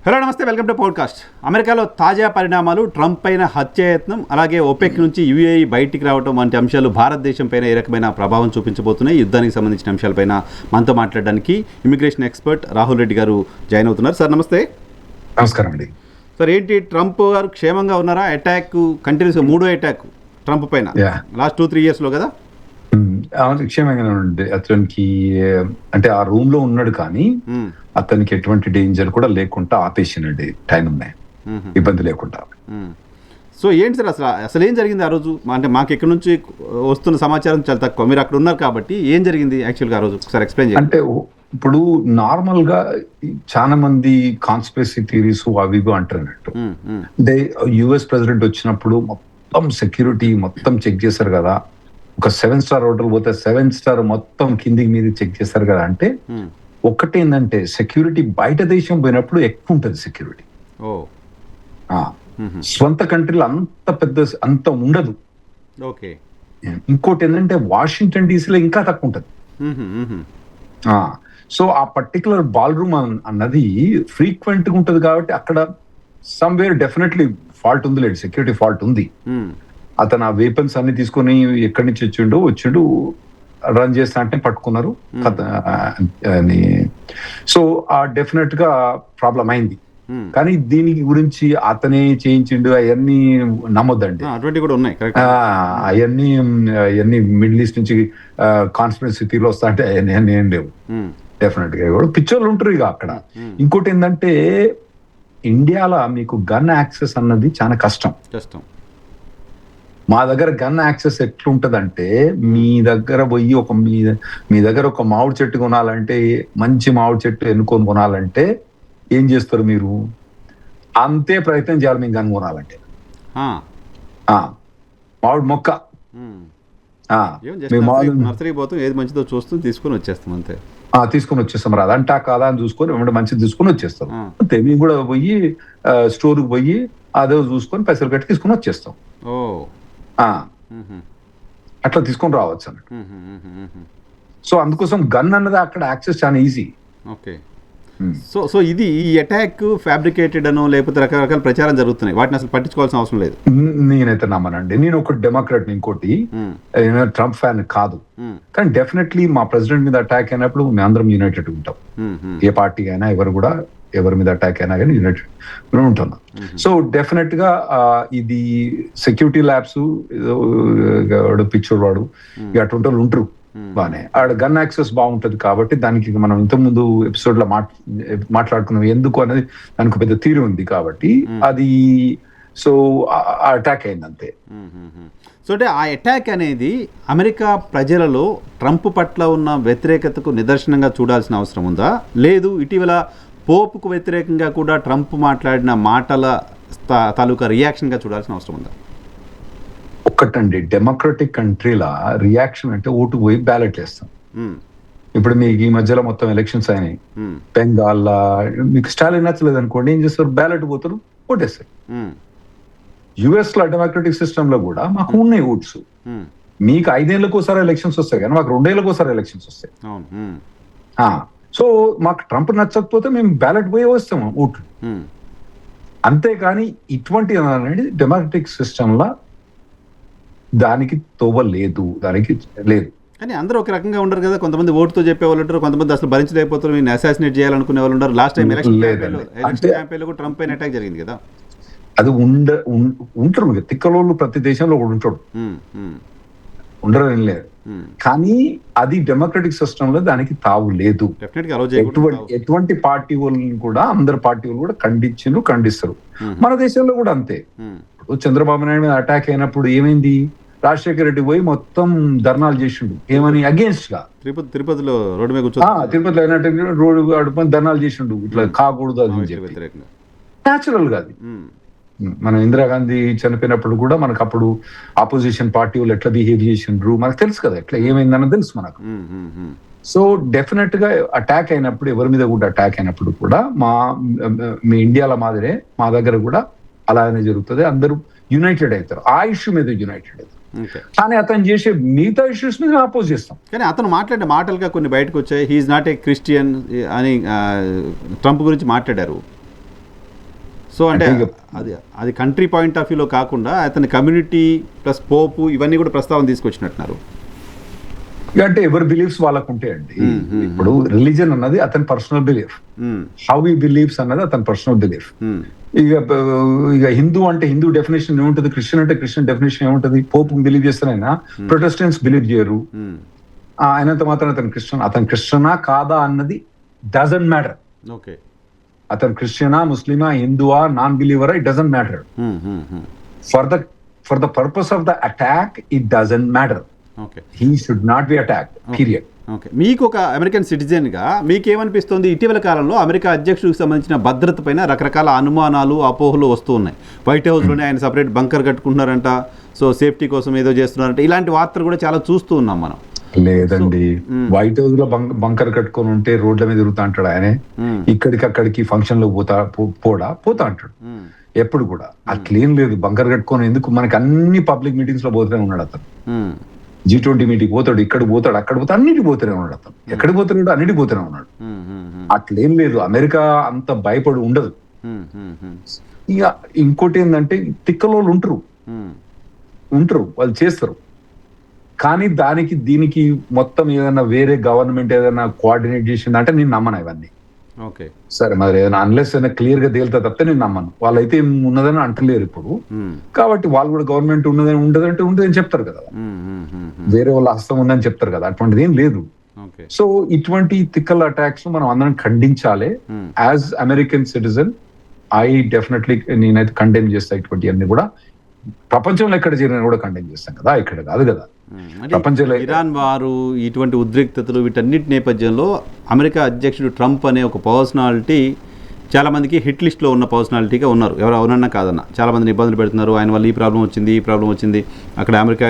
Hello నమస్తే, welcome to podcast. అమెరికాలో తాజా పరిణామాలు, ట్రంప్ పైన హత్యాయత్నం, అలాగే ఒపెక్ నుంచి యుఏఈ బయటికి రావడం వంటి అంశాలు భారతదేశం పైన ఏ రకమైన ప్రభావం చూపించబోతున్నాయి, యుద్ధానికి సంబంధించిన అంశాలపైన మనతో మాట్లాడడానికి ఇమిగ్రేషన్ ఎక్స్పర్ట్ రాహుల్ రెడ్డి గారు జాయిన్ అవుతున్నారు. సార్ నమస్తే. నమస్కారం అండి. సార్, ఏంటి ట్రంప్ గారు క్షేమంగా ఉన్నారా? అటాక్ కంటిన్యూస్గా మూడో అటాక్ ట్రంప్ పైన లాస్ట్ 2-3 yearsలో కదా? క్షేమంగానే ఉండే. అతనికి అంటే ఆ రూమ్ లో ఉన్నాడు, కానీ అతనికి ఎటువంటి డేంజర్ కూడా లేకుండా ఆపేసినండి. టైం ఉన్నాయి, ఇబ్బంది లేకుండా. సో ఏంటి సార్, అసలు ఏం జరిగింది ఆ రోజు? అంటే మాకు ఇక్కడ నుంచి వస్తున్న సమాచారం చాలా తక్కువ, మీరు అక్కడ ఉన్నారు కాబట్టి ఏం జరిగింది యాక్చువల్గా ఆ రోజు ఒకసారి ఎక్స్ప్లెయిన్ చేయండి. అంటే ఇప్పుడు నార్మల్ గా చాలా మంది కాన్స్పిరసీ థియరీస్ అవి అంటున్నట్టు, అంటే యుఎస్ ప్రెసిడెంట్ వచ్చినప్పుడు మొత్తం సెక్యూరిటీ మొత్తం చెక్ చేశారు కదా. ఒక 7-star హోటల్ పోతే 7-star మొత్తం కిందికి మీద చెక్ చేస్తారు కదా. అంటే ఒకటి ఏంటంటే సెక్యూరిటీ బయట దేశం పోయినప్పుడు ఎక్కువ ఉంటుంది సెక్యూరిటీ. స్వంత కంట్రీలో అంత ఉండదు. ఓకే. ఇంకోటి ఏంటంటే వాషింగ్టన్ డీసీలో ఇంకా తక్కువ ఉంటుంది. సో ఆ పర్టికులర్ బాల్ రూమ్ అన్నది ఫ్రీక్వెంట్ గా ఉంటుంది కాబట్టి అక్కడ సమ్వేర్ డెఫినెట్లీ ఫాల్ట్ ఉంది, లేదు సెక్యూరిటీ ఫాల్ట్ ఉంది. అతను ఆ వెపన్స్ అన్ని తీసుకొని ఎక్కడి నుంచి వచ్చిండు రన్ చేస్తా అంటే పట్టుకున్నారు. సో ఆ డెఫినెట్ గా ప్రాబ్లం అయింది. కానీ దీని గురించి అతనే చేయించిండు అవన్నీ నమ్మొద్దండి. అవన్నీ మిడిల్ ఈస్ట్ నుంచి కాన్స్పిరసీ థియరీలు వస్తా అంటే అవన్నీ ఏం లేవు. డెఫినెట్ గా కూడా పిక్చర్లు ఉంటారు ఇక అక్కడ. ఇంకోటి ఏంటంటే ఇండియాలో మీకు గన్ యాక్సెస్ అన్నది చాలా కష్టం. మా దగ్గర గన్ యాక్సెస్ ఎట్లుంటదంటే, మీ దగ్గర పోయి మీ దగ్గర ఒక మామిడి చెట్టు కొనాలంటే, మంచి మామిడి చెట్టు ఎన్నుకొని కొనాలంటే ఏం చేస్తారు మీరు? అంతే ప్రయత్నం చేయాలి మీకు గన్ కొనాలంటే. మామిడి మొక్క ఏది మంచిదో చూస్తూ తీసుకొని వచ్చేస్తాం అంతే. తీసుకొని వచ్చేస్తాం, రాదు అంటా కాదా అని చూసుకొని మంచిది తీసుకొని వచ్చేస్తాం అంతే. మేము కూడా పోయి స్టోర్కి పోయి అదే చూసుకొని పైసలు కట్టి తీసుకొని వచ్చేస్తాం. అట్లా తీసుకొని రావచ్చు అన్నట్టు. సో అందుకోసం గన్ అన్నది అక్కడ యాక్సెస్ చాలా ఈజీ. ఓకే. సో ఇది ఈ అటాక్ ఫ్యాబ్రికేటెడ్ అనో లేకపోతే రకరకాల ప్రచారం జరుగుతున్నాయి, వాటిని అసలు పట్టించుకోవాల్సిన అవసరం లేదు. నేనైతే నమ్మనండి. నేను ఒక డెమోక్రాట్, ఇంకోటి ట్రంప్ ఫ్యాన్ కాదు. కానీ డెఫినెట్లీ మా ప్రెసిడెంట్ మీద అటాక్ అయినప్పుడు మేము అందరం యునైటెడ్ ఉంటాం. ఏ పార్టీ అయినా ఎవరి మీద అటాక్ అయినా కానీ యునైటెడ్ ఉంటున్నాం. సో డెఫినెట్ గా ఇది సెక్యూరిటీ ల్యాబ్స్ పిచ్చోడు వాడు అటువంటి వాళ్ళు ఉంటారు బానే. ఆడ గన్ యాక్సెస్ బాగుంటది కాబట్టి దానికి మనం ఇంతకుముందు ఎపిసోడ్ లో మాట్లాడుకున్నాం ఎందుకు అనేది. దానికి పెద్ద థియరీ ఉంది కాబట్టి అది సో అటాక్ అయింది అంతే. సో అంటే ఆ అటాక్ అనేది అమెరికా ప్రజలలో ట్రంప్ పట్ల ఉన్న వ్యతిరేకతకు నిదర్శనంగా చూడాల్సిన అవసరం ఉందా, లేదు ఇటీవల పోపుకు వ్యతిరేకంగా కూడా ట్రంప్ మాట్లాడిన మాటల తాలూకా రియాక్షన్గా చూడాల్సిన అవసరం ఉందా? ఒక్కటండి, డెమోక్రటిక్ కంట్రీలా రియాక్షన్ అంటే ఓటు పోయి బ్యాలెట్ వేస్తాం. ఇప్పుడు మీకు ఈ మధ్యలో మొత్తం ఎలక్షన్స్ అయినాయి. బెంగాల్ మీకు స్టాలిన్ నచ్చలేదు అనుకోండి, ఏం చేస్తారు? బ్యాలెట్ పోతారు, ఓటేస్తారు. యుఎస్ లో డెమోక్రటిక్ సిస్టమ్ లో కూడా మాకు ఉన్నాయి ఓట్స్. మీకు 5 ఏళ్ళకోసారి ఎలక్షన్స్ వస్తాయి, కానీ మాకు 2 ఏళ్ళకోసారి ఎలక్షన్స్ వస్తాయి. సో మాకు ట్రంప్ నచ్చకపోతే మేము బ్యాలెట్ పోయి వస్తాము ఓట్లు. అంతేకాని ఇటువంటి డెమోక్రటిక్ సిస్టమ్ లా దానికి తోవలేదు, దానికి లేదు. కానీ అందరూ ఒక రకంగా ఉండరు కదా. కొంతమంది ఓటుతో చెప్పేవాళ్ళు ఉంటారు, కొంతమంది అసలు భరించలేకపోతారు, నేను అసాసినేట్ చేయాలనుకునే వాళ్ళు ఉంటారు. లాస్ట్ టైం ఎలక్షన్ క్యాంపెయిన్లో కూడా ట్రంప్ పైన అటాక్ జరిగింది కదా. అది ఉంటారు తిక్కలోళ్ళు ప్రతి దేశంలో కూడా ఉంటాడు, ఉండరు ఏం లేదు. కానీ అది డెమోక్రటిక్ సిస్టమ్ లో దానికి తావు లేదు. ఎటువంటి పార్టీ వాళ్ళని కూడా అందరు పార్టీ వాళ్ళు కూడా ఖండిస్తారు. మన దేశంలో కూడా అంతే. ఇప్పుడు చంద్రబాబు నాయుడు మీద అటాక్ అయినప్పుడు ఏమైంది? రాజశేఖర రెడ్డి పోయి మొత్తం ధర్నాలు చేసిండు. ఏమని? అగేన్స్ట్ గా. తిరుపతిలో రోడ్డు మీద తిరుపతిలో అయినట్టు రోడ్డు ధర్నాలు చేసిండు, ఇట్లా కాకూడదు అని చెప్పి. న్యాచురల్ గా అది. మన ఇందిరాగాంధీ చనిపోయినప్పుడు కూడా మనకు అప్పుడు ఆపోజిషన్ పార్టీ వాళ్ళు ఎట్లా బిహేవ్ చేసిండ్రు మనకు తెలుసు కదా, ఎట్లా ఏమైందన్నది తెలుసు మనకు. సో డెఫినెట్ గా అటాక్ అయినప్పుడు, ఎవరి మీద కూడా అటాక్ అయినప్పుడు కూడా మీ ఇండియాలో మాదిరే మా దగ్గర కూడా అలానే జరుగుతుంది. అందరూ యునైటెడ్ అవుతారు, ఆ ఇష్యూ మీద యునైటెడ్ అవుతారు. కానీ అతను చేసే మిగతా ఇష్యూస్ మీద అపోజ్ చేస్తాం. కానీ అతను మాట్లాడే మాటలుగా కొన్ని బయటకు వచ్చాయి. హీఈస్ నాట్ ఏ క్రిస్టియన్ అని ట్రంప్ గురించి మాట్లాడారు. సో అంటే అది కంట్రీ పాయింట్ ఆఫ్ వ్యూలో కాకుండా అతని కమ్యూనిటీ ప్లస్ పోపు ఇవన్నీ కూడా ప్రస్తావన తీసుకొచ్చినట్టున్నారు. అంటే ఎవరి బిలీఫ్స్ వాళ్ళకు ఉంటాయండి. ఇప్పుడు రిలీజన్ అన్నది అతని పర్సనల్ బిలీఫ్, హౌ ఈ బిలీఫ్స్ అన్నది అతని పర్సనల్ బిలీఫ్. ఇక హిందూ అంటే హిందూ డెఫినేషన్ ఏముంటది, క్రిస్టియన్ అంటే క్రిస్టియన్ డెఫినేషన్ ఏముంటది. పోపు బిలీవ్ చేస్తారైనా ప్రొటెస్టెంట్స్ బిలీవ్ చేయరు. ఆయనంత మాత్రం అతను క్రిస్టియనా కాదా అన్నది డజంట్ మ్యాటర్. అతను క్రిస్టియనా, ముస్లిమా, హిందువా, నాన్ బిలీవరా, it doesn't matter. For the purpose of the attack it doesn't matter. He should not be attacked, period. మీకు ఒక అమెరికన్ సిటిజన్గా మీకేమనిపిస్తుంది? ఇటీవల కాలంలో అమెరికా అధ్యక్షుడికి సంబంధించిన భద్రత పైన రకరకాల అనుమానాలు, అపోహలు వస్తూ ఉన్నాయి. వైట్ హౌస్లోనే ఆయన సపరేట్ బంకర్ కట్టుకుంటున్నారంట, సో సేఫ్టీ కోసం ఏదో చేస్తున్నారంట, ఇలాంటి వార్తలు కూడా చాలా చూస్తూ ఉన్నాం మనం. లేదండి, వైట్ హౌస్ లో బంకర్ కట్టుకొని ఉంటే రోడ్ల మీద తిరుగుతా అంటాడు ఆయనే. ఇక్కడికి ఫంక్షన్ లో పోతా అంటాడు ఎప్పుడు కూడా. అట్లేం లేదు, బంకర్ కట్టుకొని ఎందుకు, మనకి అన్ని పబ్లిక్ మీటింగ్స్ లో పోతూనే ఉన్నాడు అతను. G20 మీటింగ్ పోతాడు, ఇక్కడ పోతాడు, అక్కడ పోతాడు, అన్నిటి పోతూనే ఉన్నాడు అతను. ఎక్కడికి పోతున్నాడు, అన్నిటి పోతూనే ఉన్నాడు. అట్లేం లేదు, అమెరికా అంత భయపడి ఉండదు. ఇక ఇంకోటి ఏంటంటే తిక్కలోళ్ళు ఉంటారు, వాళ్ళు చేస్తారు. కానీ దీనికి మొత్తం ఏదైనా వేరే గవర్నమెంట్ ఏదైనా కోఆర్డినేట్ చేసిందంటే నేను నమ్మను ఇవన్నీ. సరే, మరి ఏదైనా అన్లెస్ ఏదైనా క్లియర్ గా తేలితే తప్పితే నేను నమ్మను. వాళ్ళైతే ఉన్నదని అంటలేరు ఇప్పుడు, కాబట్టి వాళ్ళు కూడా గవర్నమెంట్ ఉన్నదని ఉండదని చెప్తారు కదా, వేరే వాళ్ళ హస్తం ఉందని చెప్తారు కదా, అటువంటిది ఏం లేదు. సో ఇటువంటి తిక్కల అటాక్స్ మనం అందరం ఖండించాలి. As American citizen I definitely నేనైతే కండెమ్ చేస్తా. ఇటువంటి అన్ని కూడా ప్రపంచంలో ఎక్కడ జరిగినా కూడా కండెమ్ చేస్తాం కదా, ఇక్కడ కాదు కదా. ప్రపంచంలో ఇరాన్ వారు, ఇటువంటి ఉద్రిక్తతలు, వీటన్నిటి నేపథ్యంలో అమెరికా అధ్యక్షుడు ట్రంప్ అనే ఒక పర్సనాలిటీ చాలా మందికి హిట్ లిస్ట్లో ఉన్న పర్సనాలిటీగా ఉన్నారు. ఎవరు అవునన్నా కాదన్నా చాలా మందిని ఇబ్బందులు పెడుతున్నారు. ఆయన వల్ల ఈ ప్రాబ్లం వచ్చింది, అక్కడ అమెరికా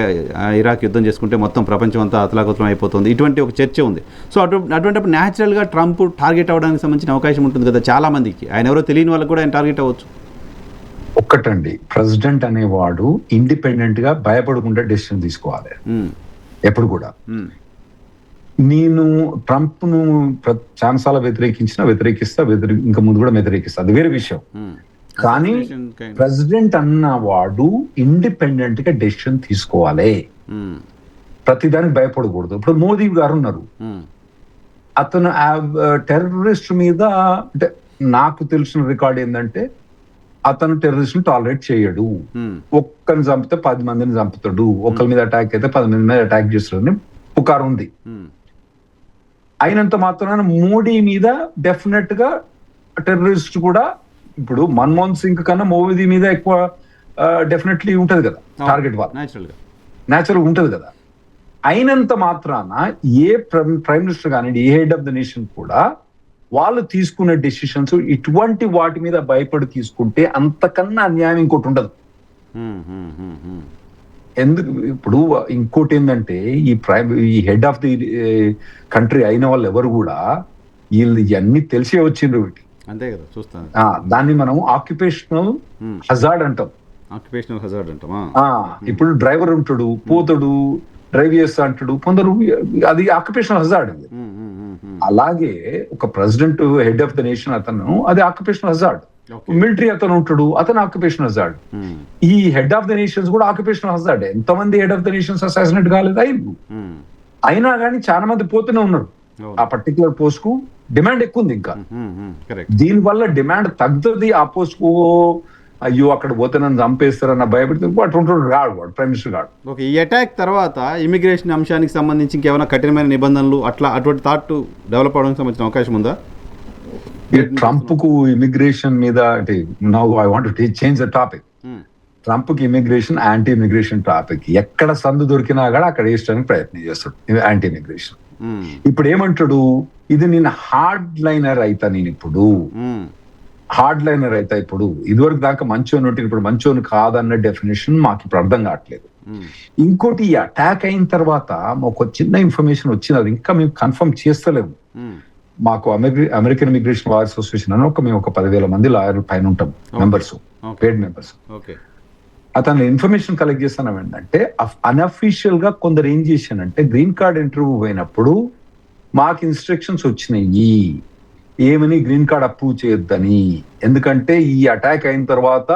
ఇరాక్ యుద్ధం చేసుకుంటే మొత్తం ప్రపంచం అంతా అతలాకుతలం అయిపోతుంది, ఇటువంటి ఒక చర్చ ఉంది. సో అటువంటిప్పుడు న్యాచురల్గా ట్రంప్ టార్గెట్ అవ్వడానికి సంబంధించిన అవకాశం ఉంటుంది కదా చాలా మందికి. ఆయన ఎవరో తెలియని వాళ్ళకి కూడా ఆయన టార్గెట్ అవ్వచ్చు. ఒక్కటండి, ప్రెసిడెంట్ అనేవాడు ఇండిపెండెంట్ గా భయపడకుండా డెసిషన్ తీసుకోవాలి ఎప్పుడు కూడా. నేను ట్రంప్ ను చాలాసార్లు వ్యతిరేకిస్తా, ఇంకా ముందు కూడా వ్యతిరేకిస్తా, అది వేరే విషయం. కానీ ప్రెసిడెంట్ అన్నవాడు ఇండిపెండెంట్ గా డెసిషన్ తీసుకోవాలి, ప్రతిదానికి భయపడకూడదు. ఇప్పుడు మోదీ గారు ఉన్నారు, అతను టెర్రరిస్ట్ మీద, అంటే నాకు తెలిసిన రికార్డ్ ఏంటంటే అతను టెర్రరిస్ట్ టాలరేట్ చేయడు. ఒక్కరిని చంపితే 10 మందిని చంపుతాడు, ఒకరి మీద అటాక్ అయితే 10 మంది మీద అటాక్ చేస్తాడని పుకారు ఉంది. అయినంత మాత్రాన మోడీ మీద డెఫినెట్ గా టెర్రరిస్ట్ కూడా, ఇప్పుడు మన్మోహన్ సింగ్ కన్నా మోదీ మీద ఎక్కువ డెఫినెట్లీ ఉంటది కదా టార్గెట్, వాళ్ళు న్యాచురల్ ఉంటది కదా. అయినంత మాత్రాన ఏ ప్రైమ్ మినిస్టర్ కానీ ఏ హెడ్ ఆఫ్ ద నేషన్ కూడా వాళ్ళు తీసుకునే డెసిషన్స్ ఇటువంటి వాటి మీద భయపడి తీసుకుంటే అంతకన్నా అన్యాయం ఇంకోటి ఉండదు. ఎందుకు, ఇప్పుడు ఇంకోటి ఏంటంటే ఈ హెడ్ ఆఫ్ ది కంట్రీ అయిన వాళ్ళు ఎవరు కూడా వీళ్ళు ఇవన్నీ తెలిసే వచ్చిండ్రు వీటి, అంతే కదా చూస్తాను. దాన్ని మనం ఆక్యుపేషనల్ హజార్డ్ అంటాం. ఇప్పుడు డ్రైవర్ ఉంటాడు, పోతాడు, డ్రైవ్ చేస్తా అంటాడు, కొందరు అది ఆక్యుపేషనల్ హజార్డ్. అలాగే ఒక president head of the nation అతను, అది ఆక్యుపేషనల్ హజార్డ్. మిలిటరీ అతను ఉంటాడు, అతను ఆక్యుపేషనల్ హజార్డ్. ఈ హెడ్ ఆఫ్ ద నేషన్స్ కూడా ఆక్యుపేషనల్ హజార్డ్. ఎంతమంది head of the nations assassinate కాలేదు అయినా కానీ చాలా మంది పోతూనే ఉన్నారు. ఆ పర్టికులర్ పోస్ట్ కు డిమాండ్ ఎక్కువ ఉంది. ఇంకా దీని వల్ల డిమాండ్ తగ్గుతుంది. ఆ పోస్ట్ కు అయ్యో అక్కడ పోతే నన్ను చంపేస్తారన్న భయపడితే అటువంటి రాడు వాడు, ప్రైమ్ మినిస్టర్ కాడు. ఓకే, ఈ అటాక్ తర్వాత ఇమిగ్రేషన్ అంశానికి సంబంధించి ఇంకేమైనా కఠినమైన నిబంధనలు అటువంటి థాట్ డెవలప్ అవడానికి సంబంధించిన అవకాశం ఉందా? ట్రంప్ కు ఇమిగ్రేషన్ మీద, అంటే now I want to change the topic. Trump కి ఇమిగ్రేషన్, యాంటీ ఇమిగ్రేషన్ టాపిక్ ఎక్కడ సందు దొరికినా కూడా అక్కడ వేయడానికి ప్రయత్నం చేస్తాడు యాంటీ ఇమిగ్రేషన్. ఇప్పుడు ఏమంటాడు, ఇది నేను హార్డ్ లైనర్ అయితా, నేను ఇప్పుడు హార్డ్ లైనర్ అయితే, ఇప్పుడు ఇదివరకు దాకా మంచోని ఉంటే ఇప్పుడు మంచోని కాదన్న డెఫినేషన్ మాకు ఇప్పుడు అర్థం కావట్లేదు. ఇంకోటి, ఈ అటాక్ అయిన తర్వాత మాకు చిన్న ఇన్ఫర్మేషన్ వచ్చింది, అది ఇంకా మేము కన్ఫర్మ్ చేస్తలేము. మాకు అమెరికన్ ఇమిగ్రేషన్ లాయర్స్ అసోసియేషన్ అని మేము ఒక 10,000 మంది లాయర్ పైన ఉంటాం, మెంబర్స్, పేడ్ మెంబర్స్. అతను ఇన్ఫర్మేషన్ కలెక్ట్ చేస్తాను ఏంటంటే, అన్అఫీషియల్ గా కొందరు ఏం చేశానంటే, గ్రీన్ కార్డ్ ఇంటర్వ్యూ పోయినప్పుడు మాకు ఇన్స్ట్రక్షన్స్ వచ్చినాయి, ఏమని గ్రీన్ కార్డ్ అప్రూవ్ చేయొద్దని, ఎందుకంటే ఈ అటాక్ అయిన తర్వాత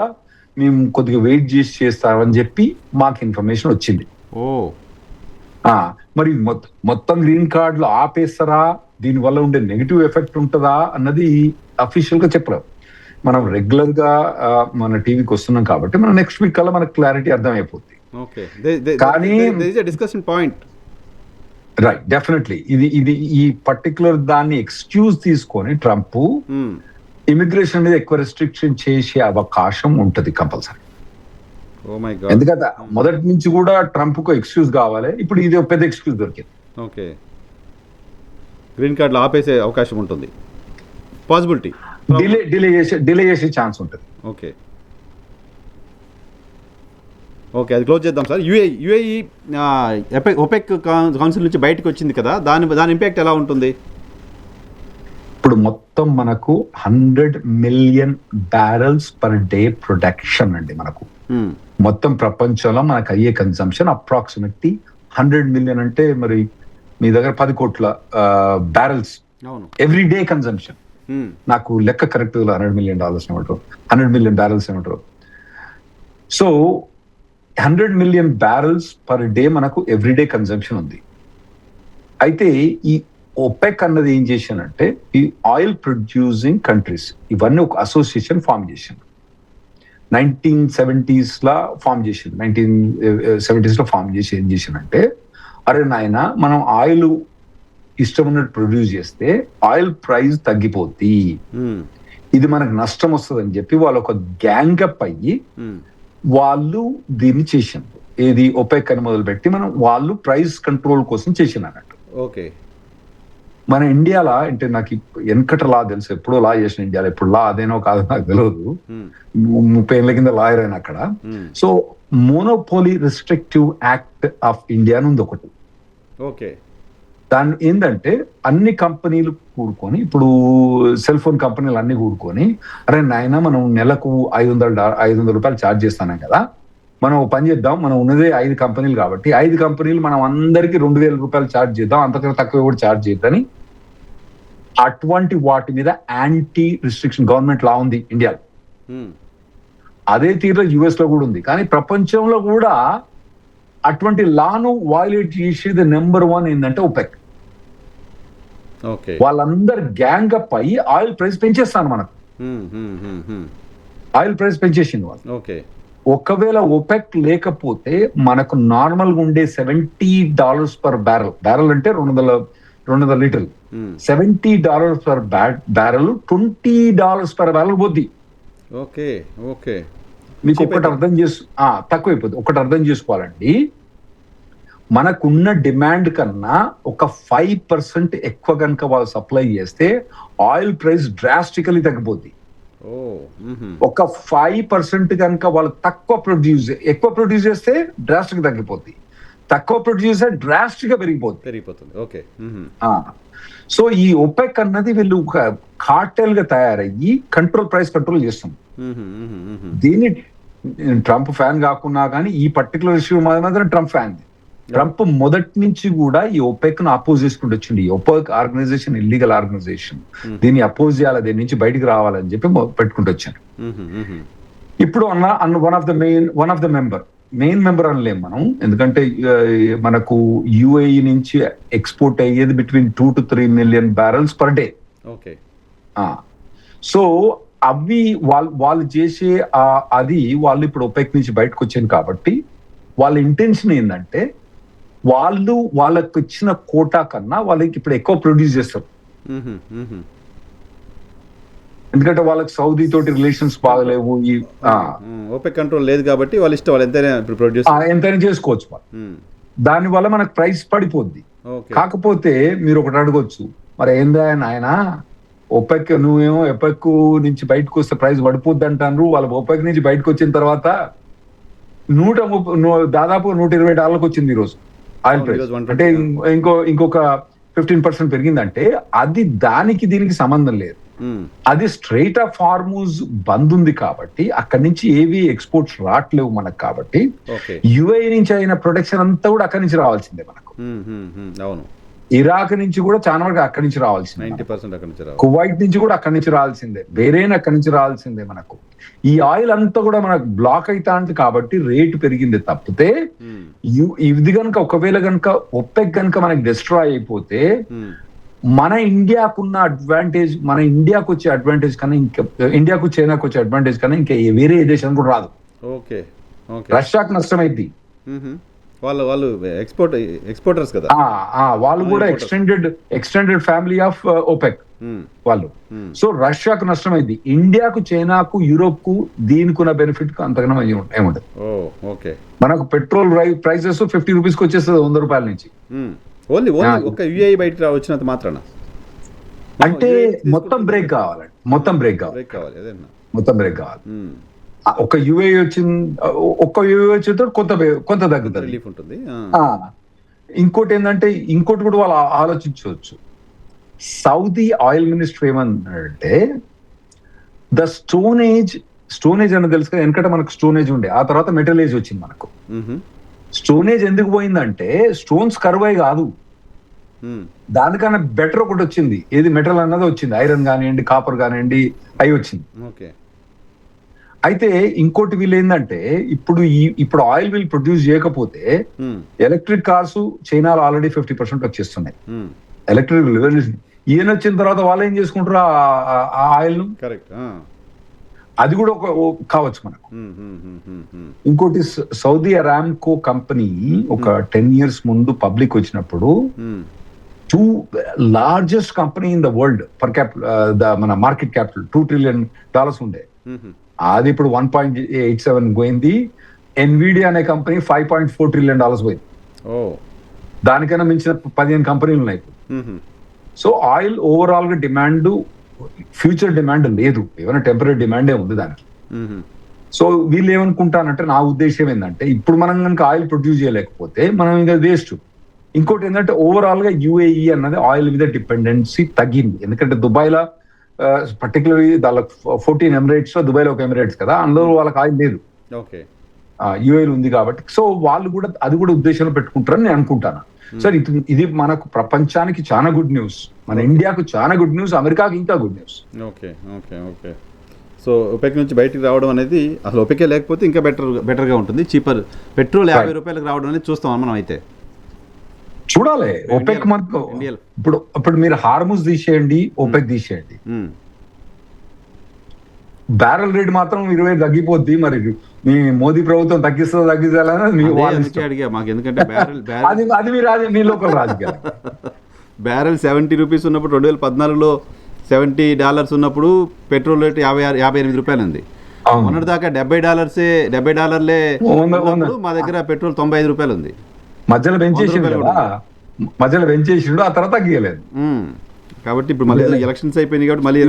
మేము కొద్దిగా వెయిట్ చేసి చేస్తామని చెప్పి మాకు ఇన్ఫర్మేషన్ వచ్చింది. ఓ మరి మొత్తం గ్రీన్ కార్డులు ఆపేస్తారా, దీనివల్ల ఉండే నెగిటివ్ ఎఫెక్ట్ ఉంటుందా అన్నది అఫీషియల్ గా చెప్పలేము. మనం రెగ్యులర్ గా మన టీవీకి వస్తున్నాం కాబట్టి మనం నెక్స్ట్ వీక్ కల్లా మనకు క్లారిటీ అర్థమైపోతుంది. కానీ డిస్కషన్ పాయింట్ రైట్, డెఫినెట్లీ ఇది ఈ పర్టికులర్ దాన్ని ఎక్స్క్యూజ్ తీసుకొని ట్రంప్ ఇమిగ్రేషన్ మీద ఎక్కువ రెస్ట్రిక్షన్ చేసే అవకాశం ఉంటది కంపల్సరీ. ఎందుకంటే మొదటి నుంచి కూడా ట్రంప్ కు ఎక్స్క్యూజ్ కావాలి, ఇప్పుడు ఇది పెద్ద ఎక్స్క్యూజ్ దొరికింది. ఓకే, గ్రీన్ కార్డులు ఆపేసే అవకాశం ఉంటుంది, పాసిబిలిటీ డిలే చేసే ఛాన్స్ ఉంటుంది. ఓకే ఓకే, అది క్లోజ్ చేద్దాం సార్. యుఏఈ ఒపెక్ కౌన్సిల్ నుంచి బయటకు వచ్చింది కదా, దాని ఇంపాక్ట్ ఎలా ఉంటుంది? ఇప్పుడు మొత్తం మనకు 100 million barrels per day production అండి. మనకు మొత్తం ప్రపంచంలో మనకు అయ్యే కన్సంప్షన్ అప్రాక్సిమేట్లీ 100 మిలియన్ అంటే మరి మీ దగ్గర 10 కోట్ల బ్యారల్స్ ఎవ్రీ డే కన్సంప్షన్. నాకు లెక్క కరెక్ట్ $100 మిలియన్ ఏమంటారు, 100 మిలియన్ బ్యారల్స్ ఏమంటారు. So 100 million barrels per day మనకు ఎవ్రీడే కన్సంప్షన్ ఉంది. అయితే ఈ ఒపెక్ అన్నది ఏం చేశానంటే ఈ ఆయిల్ ప్రొడ్యూసింగ్ కంట్రీస్ ఇవన్నీ ఒక అసోసియేషన్ ఫామ్ చేసింది. 1970s లా ఫామ్ చేసింది. 1970s లో ఫామ్ చేసి ఏం చేసిందంటే, అరే నాయన మనం ఆయిల్ ఇష్టం ఉన్నట్టు ప్రొడ్యూస్ చేస్తే ఆయిల్ ప్రైస్ తగ్గిపోద్ది, ఇది మనకు నష్టం వస్తుంది అని చెప్పి వాళ్ళు ఒక గ్యాంగ్ అప్ అయ్యి వాళ్ళు దీన్ని చేసిండ్రు. ఏది ఒపెక్ అని మొదలుపెట్టి వాళ్ళు ప్రైస్ కంట్రోల్ కోసం చేసిన అన్నట్టు. ఓకే, మన ఇండియాలో అంటే నాకు వెనకట లా తెలుసు, ఎప్పుడో లా చేసిన ఇండియాలో, ఎప్పుడు లా అదేనో కాదో నాకు తెలియదు. 30 ఏళ్ళ కింద లాయర్ అయిన అక్కడ. So monopoly restrictive act of India అని ఉంది ఒకటి. ఓకే, దాని ఏంటంటే అన్ని కంపెనీలు కూడుకొని, ఇప్పుడు సెల్ ఫోన్ కంపెనీలు అన్ని కూడుకొని, అరే నాయన మనం నెలకు $500 ఛార్జ్ చేస్తాం కదా, మనం పని చేద్దాం, మనం ఉన్నదే 5 కంపెనీలు కాబట్టి 5 కంపెనీలు మనం అందరికి $2,000 ఛార్జ్ చేద్దాం, అంతకన్నా తక్కువ కూడా ఛార్జ్ చేద్దని అటువంటి వాటి మీద యాంటీ రిస్ట్రిక్షన్ గవర్నమెంట్ లా ఉంది ఇండియాలో. అదే తీరులో యుఎస్ లో కూడా ఉంది. కానీ ప్రపంచంలో కూడా అటువంటి లాను వయలేట్ చేసేది నెంబర్ 1 ఏంటంటే ఒపెక్. వాళ్ళందరు గ్యాంగ్ అప్ అయ్యి ఆయిల్ ప్రైస్ పెంచేస్తాను మనకు. ఆయిల్ ప్రైస్ పెంచేసింది వాళ్ళు. ఒకవేళ ఒపెక్ లేకపోతే మనకు నార్మల్ గా ఉండే $70 పర్ బ్యారల్ అంటే 200 లీటర్లు, $70 పర్ బ్యారల్ $20 పర్ బ్యారల్ పోద్ది. ఓకే ఓకే, మీకు ఒకటి తక్కువైపోద్ది. ఒకటి అర్థం చేసుకోవాలండి, మనకున్న డిమాండ్ కన్నా ఒక 5% ఎక్కువ కనుక వాళ్ళు సప్లై చేస్తే ఆయిల్ ప్రైస్ డ్రాస్టికలీ తగ్గిపోద్ది. ఒక 5% కనుక వాళ్ళు ఎక్కువ ప్రొడ్యూస్ చేస్తే డ్రాస్టిక్ తగ్గిపోద్ది, తక్కువ ప్రొడ్యూస్ చేస్తే డ్రాస్టిక్ గా పెరిగిపోతుంది. ఓకే, సో ఈ ఒపెక్ అన్నది వీళ్ళు ఒక కార్టెల్ గా తయారయ్యి ప్రైస్ కంట్రోల్ చేస్తుంది. దీన్ని ట్రంప్ ఫ్యాన్ కాకున్నా కానీ ఈ పర్టికులర్ ఇష్యూ మాత్రం ట్రంప్ ఫ్యాన్. ట్రంప్ మొదటి నుంచి కూడా ఈ ఒపెక్ ను అపోజ్ చేసుకుంటూ వచ్చింది. ఈ ఒపెక్ ఆర్గనైజేషన్ ఇల్లీగల్ ఆర్గనైజేషన్, దీన్ని అపోజ్ చేయాలి, దీని నుంచి బయటికి రావాలని చెప్పి పెట్టుకుంటూ వచ్చాను. ఇప్పుడు one of the main member అనలేం మనం, ఎందుకంటే మనకు యుఏఈ నుంచి ఎక్స్పోర్ట్ అయ్యేది between 2 to 3 million barrels per day. So అవి వాళ్ళు చేసే అది వాళ్ళు ఇప్పుడు ఒపెక్ నుంచి బయటకు వచ్చింది కాబట్టి వాళ్ళ ఇంటెన్షన్ ఏంటంటే వాళ్ళకు ఇచ్చిన కోటా కన్నా వాళ్ళకి ఇప్పుడు ఎక్కువ ప్రొడ్యూస్ చేస్తారు. ఎందుకంటే వాళ్ళకి సౌదీ తోటి రిలేషన్స్ బాగలేవు, ఓపెక్ కంట్రోల్ లేదు కాబట్టి వాళ్ళ ఇష్టం, వాళ్ళు ఎంతైనా చేసుకోవచ్చు వాళ్ళు. దాని వల్ల మనకు ప్రైస్ పడిపోద్ది. కాకపోతే మీరు ఒకటి అడగొచ్చు, మరి ఏందా ఆయన ఒపెక్ నువ్వేమో ఒపెక్ నుంచి బయటకు వస్తే ప్రైస్ పడిపోద్ది అంటారు, వాళ్ళ ఒపెక్ నుంచి బయటకు వచ్చిన తర్వాత దాదాపు $120 వచ్చింది ఈరోజు ఆయిల్ ప్రైస్. అంటే ఇంకొక 15% పెరిగిందంటే అది దీనికి సంబంధం లేదు. అది స్ట్రైట్ ఆఫ్ హార్మూజ్ బంద్ ఉంది కాబట్టి అక్కడి నుంచి ఏవి ఎక్స్పోర్ట్స్ రావట్లేవు మనకు. కాబట్టి యుఏఈ నుంచి అయిన ప్రొడక్షన్ అంతా కూడా అక్కడి నుంచి రావాల్సిందే మనకు. ఇరాక్ నుంచి కూడా చాలా వరకు అక్కడి నుంచి రావాల్సిందే, 90% అక్కడి నుంచి రావాలి. కువైట్ నుంచి కూడా అక్కడి నుంచి రావాల్సిందే, బేరేన్ అక్కడి నుంచి రావాల్సిందే. మనకు ఈ ఆయిల్ అంతా కూడా మనకు బ్లాక్ అవుతా ఉంటుంది కాబట్టి రేటు పెరిగింది తప్పితే ఇది కనుక ఒకవేళ కనుక ఒపెక్ కనుక మనకి డిస్ట్రాయ్ అయిపోతే మన ఇండియాకున్న అడ్వాంటేజ్, మన ఇండియాకు వచ్చే అడ్వాంటేజ్ కన్నా ఇంకా ఇండియాకు చైనాకు వచ్చే అడ్వాంటేజ్ కన్నా ఇంకా వేరే ఏ దేశం కూడా రాదు. Okay okay. రష్యాకు నష్టమైంది, వాళ్ళు ఎక్స్పోర్టర్స్ కదా, వాళ్ళు కూడా ఎక్స్టెండెడ్ ఫ్యామిలీ ఆఫ్ ఓపెక్ వాళ్ళు. సో రష్యాకు నష్టమైంది, ఇండియాకు చైనాకు యూరోప్ కు దీనికి ఉన్న బెనిఫిట్ అంతగానో ఏముండదు. ఓకే. మనకు పెట్రోల్ ప్రైసెస్ 50 రూపీస్కి వచ్చేస్తుంది 100 రూపాయల నుంచి. ఓన్లీ ఒక యుఏఈ బయట వచ్చినంత మాత్రాన అంటే మొత్తం బ్రేక్ కావాలండి, మొత్తం బ్రేక్ కావాలి. ఒక యుఏఈ వచ్చిన కొంత తగ్గుతుంది, రిలీఫ్ ఉంటుంది. ఇంకోటి ఏంటంటే ఇంకోటి కూడా వాళ్ళు ఆలోచించవచ్చు. సౌదీ ఆయిల్ మినిస్టర్ ఏమన్నారంటే ద స్టోన్ ఏజ్ అని తెలుసు కదా, ఎందుకంటే మనకు స్టోన్ ఏజ్ ఉండే, ఆ తర్వాత మెటల్ ఏజ్ వచ్చింది మనకు. స్టోన్ ఏజ్ ఎందుకు పోయిందంటే స్టోన్స్ కరువై కాదు, దానికన్నా బెటర్ ఒకటి వచ్చింది. ఏది మెటల్ అన్నది వచ్చింది, ఐరన్ కానివ్వండి, కాపర్ కానివ్వండి, అవి వచ్చింది. అయితే ఇంకోటి వీళ్ళు ఏంటంటే ఇప్పుడు ఆయిల్ వీల్ ప్రొడ్యూస్ చేయకపోతే ఎలక్ట్రిక్ కార్స్ చైనాలో ఆల్రెడీ 50% వచ్చేస్తున్నాయి. ఎలక్ట్రిక్ ఈయన వచ్చిన తర్వాత వాళ్ళు ఏం చేసుకుంటారు ఆ ఆయిల్ ను, అది కూడా కావచ్చు మనకు. ఇంకోటి సౌదీ అరామ్కో కంపెనీ ఒక 10 years ముందు పబ్లిక్ వచ్చినప్పుడు 2 largest company in the world per మన మార్కెట్ క్యాపిటల్ $2 trillion ఉండే, అది ఇప్పుడు 1.87 పోయింది. ఎన్విడియా అనే కంపెనీ $5.4 trillion పోయింది. దానికన్నా మించిన 15 కంపెనీలు ఉన్నాయి. సో ఆయిల్ ఓవరాల్ గా డిమాండ్, ఫ్యూచర్ డిమాండ్ లేదు, ఏమైనా టెంపరీ డిమాండే ఉంది దానికి. సో వీళ్ళు ఏమనుకుంటానంటే, నా ఉద్దేశం ఏంటంటే ఇప్పుడు మనం కనుక ఆయిల్ ప్రొడ్యూస్ చేయలేకపోతే మనం ఇంకా వేస్ట్. ఇంకోటి ఏంటంటే ఓవరాల్ గా యుఏఈ అన్నది ఆయిల్ మీద డిపెండెన్సీ తగ్గింది, ఎందుకంటే దుబాయ్ లో పర్టికులర్లీ దానికి 14 ఎమిరేట్స్ లో దుబాయ్ లో ఒక ఎమిరేట్స్ కదా, అందులో వాళ్ళకి ఆయిల్ లేదు, యుఏఈ ఉంది కాబట్టి. సో వాళ్ళు కూడా అది కూడా ఉద్దేశంలో పెట్టుకుంటారని నేను అనుకుంటాను. సార్ ఇది మనకు ప్రపంచానికి చాలా గుడ్ న్యూస్, మన ఇండియాకు చాలా గుడ్ న్యూస్, అమెరికాకి ఇంకా good news. Okay. So OPEC నుంచి బయటికి రావడం అనేది, అసలు ఒపెకే లేకపోతే ఇంకా బెటర్గా ఉంటుంది. చీపర్ పెట్రోల్ 50 రూపాయలకు రావడం అనేది చూస్తాం మనం. అయితే చూడాలి ఒపెక్ మనకు ఇప్పుడు మీరు హార్ముజ్ తీసేయండి, ఒపెక్ తీసేయండి, బ్యారెల్ రేట్ మాత్రం 20 తగ్గిపోద్ది. మరి మీ మోదీ ప్రభుత్వం తగ్గించాలని మీ లోకల్ రాజకీయాలు. బ్యారెల్ 70 రూపీస్ ఉన్నప్పుడు 2014లో $70 ఉన్నప్పుడు పెట్రోల్ రేట్ 58 రూపాయలు ఉంది. మొన్నటి దాకా $70 మా దగ్గర పెట్రోల్ 95 రూపాయలు ఉంది. మధ్యలో పెంచేసిండు, ఆ తర్వాత తగ్గలేదు. కాబట్టి ఇప్పుడు మళ్ళీ ఎలక్షన్స్ అయిపోయినాయి కాబట్టి మళ్ళీ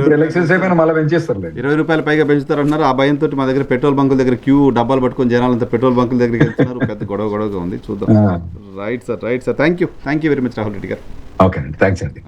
మళ్ళీ పెంచేస్తారు, 20 రూపాయలు పైగా పెంచుతారన్నారు. ఆ భయంతో మా దగ్గర పెట్రోల్ బంకుల దగ్గర క్యూ డబ్బాలు పట్టుకొని జనాలంతా పెట్రోల్ బంకుల దగ్గరికి వెళ్తున్నారు. పెద్ద గొడవగా ఉంది, చూద్దాం. Right sir. Thank you very much Rahul Reddy గారు. ఓకే అండి, థ్యాంక్స్ అండి.